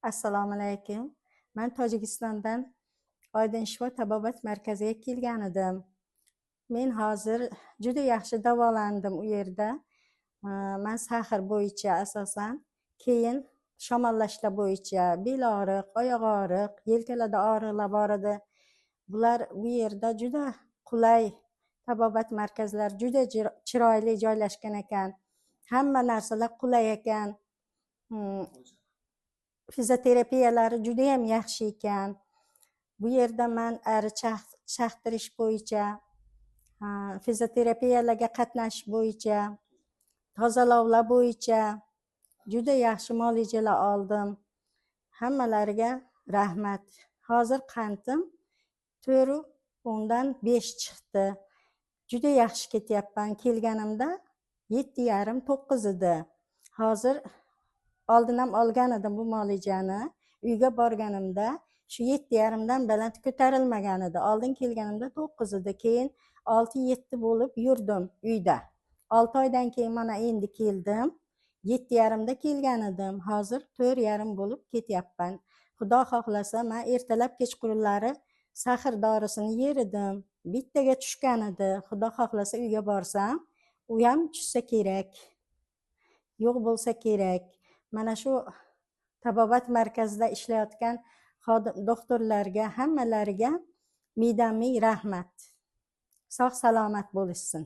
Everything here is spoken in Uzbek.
Assalomu alaykum. Men Tojikistondan Oydin Shifo tabobat markaziga kelgan edim. Men hozir juda yaxshi davolandim u yerda. Men sahar bo'yicha asosan, keyin shamollashlar bo'yicha bel og'riq, oyoq og'riq, yelkalarda og'riqlar bor edi. Bular bu yerda juda qulay tabobat markazlari juda chiroyli joylashgan ekan. Hamma narsalar qulay ekan. Fizioterapiyalari juda ham yaxshi ekan. Bu yerda men ari chaktirish bo'yicha, fizioterapiyalarga qatnashish bo'yicha, tozalovlar bo'yicha juda yaxshi muolajalar oldim. Hammalariga rahmat. Hozir qantim 4.5 chiqdi. Juda yaxshi ketyapman. Kelganimda 7,5-9 edi. Hozir oldin ham olgan edim bu muolajani. Uyga borganimda shu 7,5dan baland ko'tarilmagan edi. Oldin kelganimda 9 edi. Keyin 6-7 bo'lib yurdim uyda. 6 oydan keyin mana endi keldim. 7,5da kelgan edim. Hozir 4,5 bo'lib ketyapman. Xudo xohlasa men ertalab kechqurunlari sahar dorisini yer edim. Bittaga tushgan edi. Xudo xohlasa uyga borsam, u ham tushsa kerak. Yo'q bo'lsa kerak. Mana shu tabobat markazida ishlayotgan doktorlarga, hammalariga ming rahmat. Sog' salomat bo'lishsin.